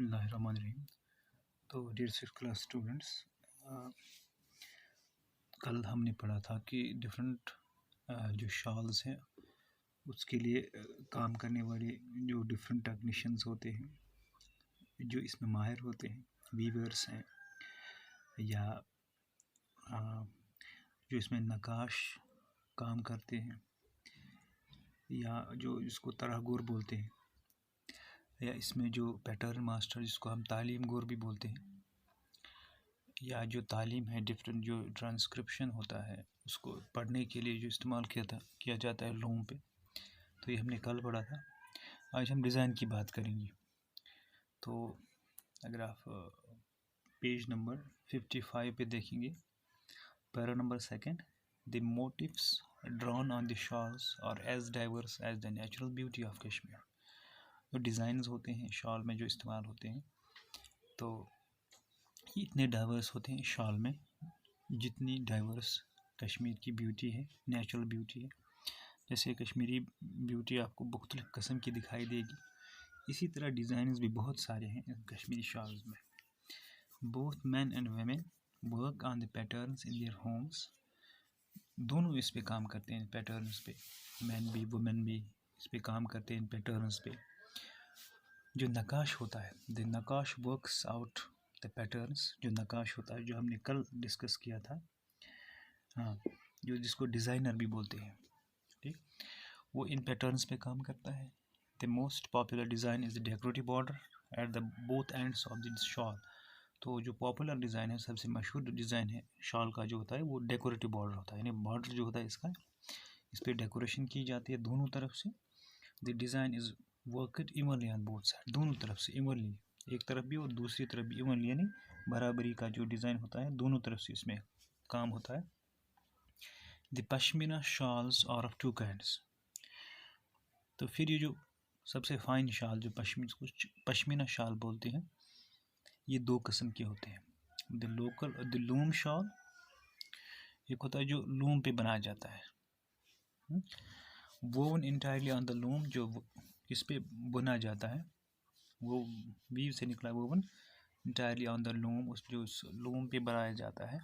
बिस्मिल्लाहिर्रहमानिर्रहीम। तो dear six class students, कल हमने पढ़ा था कि डिफरेंट जो शॉल्स हैं उसके लिए काम करने वाले जो डिफरेंट टेक्नीशियंस होते हैं, जो इसमें माहिर होते हैं, वीवर्स हैं या जो इसमें नक्काश काम करते हैं या जो इसको तरहगोर बोलते हैं, या इसमें जो पैटर्न मास्टर जिसको हम तालीम गोर भी बोलते हैं, या जो तालीम है डिफरेंट जो ट्रांसक्रिप्शन होता है उसको पढ़ने के लिए जो इस्तेमाल किया जाता है लूम पे, तो ये हमने कल पढ़ा था। आज हम डिज़ाइन की बात करेंगे। तो अगर आप पेज नंबर 55 पे देखेंगे, para number 2, the motifs drawn on the shawls are as diverse as the natural beauty of Kashmir. जो डिज़ाइंस होते हैं शॉल में जो इस्तेमाल होते हैं, तो इतने डाइवर्स होते हैं शॉल में जितनी डाइवर्स कश्मीर की ब्यूटी है, नेचुरल ब्यूटी है। जैसे कश्मीरी ब्यूटी आपको मुख्तलिफ किस्म की दिखाई देगी, इसी तरह डिज़ाइंस भी बहुत सारे हैं कश्मीरी शॉल्स में। Both man and women work on the patterns in their homes. दोनों इस पे काम करते हैं, पैटर्न्स पे, मैन भी वुमेन भी इस पे काम करते हैं इन पैटर्न्स पे। जो नक्काश होता है, the naqqash works out the patterns. जो नक्काश होता है, जो हमने कल डिस्कस किया था, हाँ, जो जिसको डिज़ाइनर भी बोलते हैं, ठीक, वो इन पैटर्न्स पे काम करता है। The most popular design is the decorative border at the both ends of the shawl. तो जो पॉपुलर डिज़ाइन है, सबसे मशहूर डिज़ाइन है शॉल का जो होता है, वो डेकोरेटिव बॉर्डर होता है, यानी बॉर्डर जो होता है इसका, इस पर डेकोरेशन की जाती है दोनों तरफ से। The design is worked evenly on both side. दोनों तरफ से इवनली, एक तरफ भी और दूसरी तरफ भी इवनली, यानी बराबरी का जो डिज़ाइन होता है, दोनों तरफ से इसमें काम होता है। The pashmina shawls are of 2 kinds. तो फिर ये जो सबसे फाइन शाल, जो पश्मीना शाल बोलते हैं, ये 2 किस्म के होते हैं। द लूम शाल, एक होता है जो लूम पे बनाया जाता है, woven entirely on the loom, जो इस पे बुना जाता है, वो वीव से निकला woven entirely on the loom, उस जो लूम पे बनाया जाता है।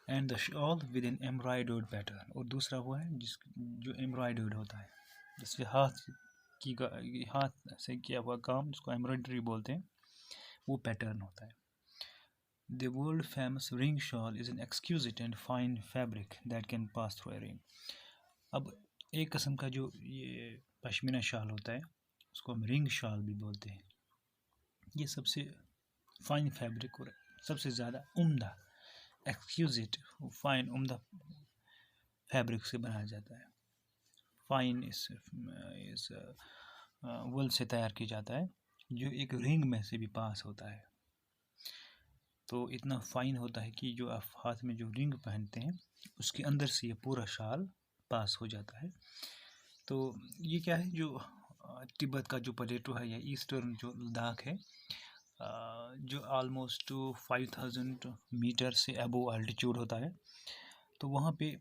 And the shawl with an embroidered pattern, और दूसरा वो है जो एम्ब्रॉयडर्ड होता है, जिससे हाथ से किया हुआ काम, जिसको एम्ब्रॉयडरी बोलते हैं, वो पैटर्न होता है। The world famous ring shawl is an exquisite and fine fabric that can pass through a ring. अब एक किस्म का जो ये पश्मीना शाल होता है, उसको हम रिंग शाल भी बोलते हैं। ये सबसे फाइन फैब्रिक और सबसे ज़्यादा उम्दा, एक्सक्यूजिट, फाइन उम्दा फैब्रिक से बनाया जाता है। फाइन इस वुल से तैयार किया जाता है, जो एक रिंग में से भी पास होता है। तो इतना फाइन होता है कि जो आप हाथ में जो रिंग पहनते हैं, उसके अंदर से ये पूरा शाल पास हो जाता है। तो ये क्या है, जो तिब्बत का जो प्लेटो है, या ईस्टर्न जो लद्दाख है, जो ऑलमोस्ट 5000 मीटर से अबोव अल्टीट्यूड होता है, तो वहाँ पे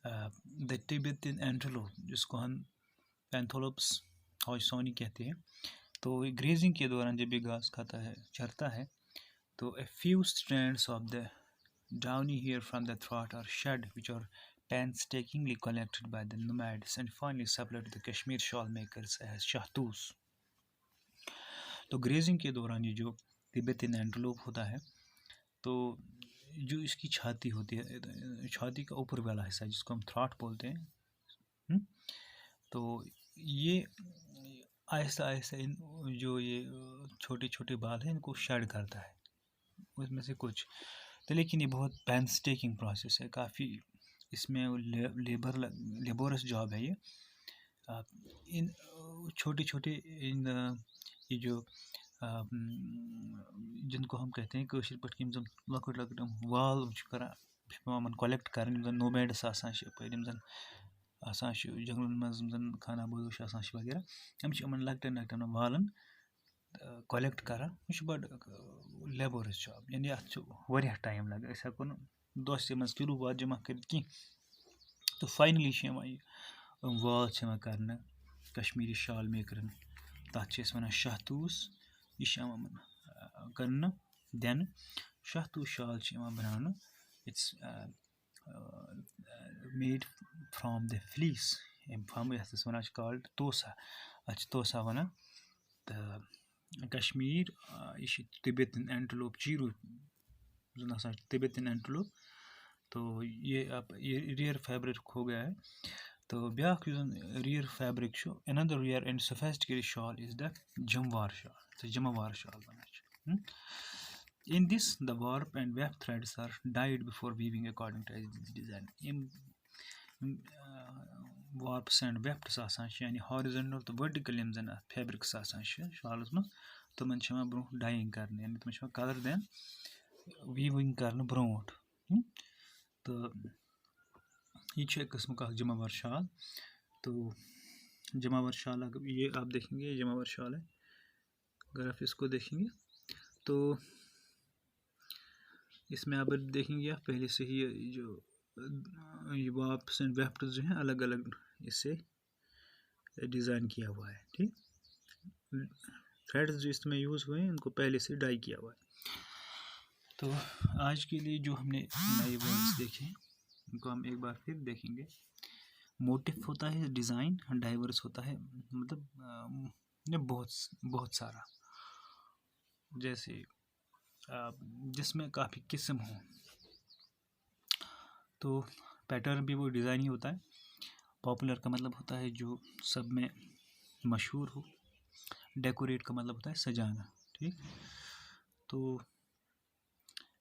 द तिब्बतियन एंटेलोप, जिसको हम पैंथोलोप्स हॉयसोनी कहते हैं, तो ग्रेजिंग के दौरान जब ये घास खाता है, चरता है, तो a few strands of the downy hair from the throat are shed, which are painstakingly collected by the nomads and finally supplied to the Kashmir shawl makers as shahtoos. तो ग्रेजिंग के दौरान ये जो तिब्बतियन एंटेलोप होता है, तो जो इसकी छाती होती है, छाती का ऊपर वाला हिस्सा जिसको हम थ्रॉट बोलते हैं, तो ये आहिस्ता आहिस्ता जो ये छोटे छोटे बाल हैं, इनको शेड करता है, उसमें से कुछ। तो लेकिन ये बहुत पेंस्टेकिंग प्रोसेस है, काफ़ी इसमें लेबोरस जॉब है ये। इन छोटे छोटे ये जो जिनको हम कहते हैं कशीर पट यम जन लकट लकट वाल करान कलेक्ट कर, नोमैड्स जंगलन मज खाना बोश वगैरह, हम लकटन लकटन वालन कलेक्ट करान। यह बड़ लेबोरस जॉब, यानी अत टाइम लगे, अस हेको दोस मज किलो वाद जमा कर की। तो फाइनली वाल कर कश्मीरी शाल मेकरन, तथ वन शहतूस, यह करना दिन शहतूश शाल बनाना it's made from the fleece from one called तोसा तोसा वन तो कश्मीर यह Tibetan antelope chiru Tibetan antelope तो ये अब ये रेयर फैब्रिक हो गया है तो ब्याक rare fabric another rare and sophisticated shawl is the jamwar shawl so jamwar shawl in this the warp and weft threads are dyed before weaving according to the design warps and wefts आसान यानी horizontal तो vertical यम जन fabrics आसान shaws में तो मन छमा bro dyeing करने यानी तो छमा color देन weaving करने ब्रोट तो ये एक किस्म का जमावर शाल तो जमावर शाल अगर ये आप देखेंगे जमावर शाल है अगर आप इसको देखेंगे तो इसमें आप देखेंगे आप पहले से ही जो ये वाप्स एंड वेफ्ट्स जो हैं अलग अलग इससे डिज़ाइन किया हुआ है ठीक थ्रेड्स जो इसमें यूज़ हुए हैं इनको पहले से डाई किया हुआ है तो आज के लिए जो हमने नए वर्ड्स देखे इनको हम एक बार फिर देखेंगे मोटिव होता है डिज़ाइन डाइवर्स होता है मतलब बहुत सारा जैसे जिसमें काफ़ी किस्म हो तो पैटर्न भी वो डिज़ाइन ही होता है पॉपुलर का मतलब होता है जो सब में मशहूर हो डेकोरेट का मतलब होता है सजाना ठीक तो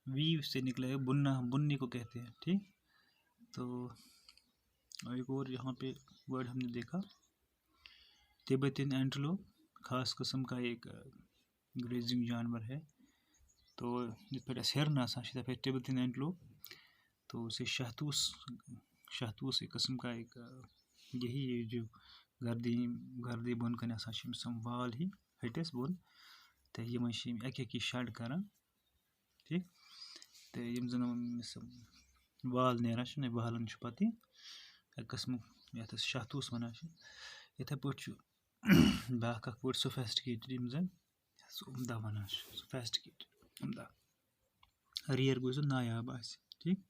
वीव से निकला है बुनने को कहते हैं ठीक तो एक और यहाँ पे वर्ड हमने देखा तिब्बतन एंटलोप खास किस्म का एक ग्रेजिंग जानवर है तो जिस पर हिरन आसान पे तिब्बतन एंटलोप तो उसे शहतूस एक किस्म का एक यही जो गर्दी बोन कर आसान वाल ही हटस बोन तो यम एक शड कर ठीक तो यम जन वाल नेरान वालन पत एक किस्म ये शहतूस वन इथे पे बाक वर्ड सोफेस्टिकेटेड यम जन उमदा वन सोफेस्टिकेटेड उमदा रियर गो नायाब आस ठीक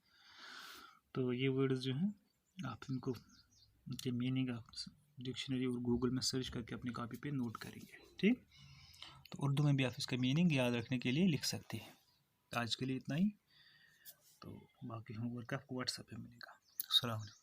तो ये वर्ड्स जो हैं आप इनको उनके मीनिंग आप डिक्शनरी और गूगल में सर्च करके अपनी कॉपी पे नोट करेंगे ठीक तो उर्दू में भी आप इसका मीनिंग याद रखने के लिए लिख सकते हैं आज के लिए इतना ही तो बाकी होमवर्क आपको व्हाट्सएप पे मिलेगा। अस्सलाम वालेकुम।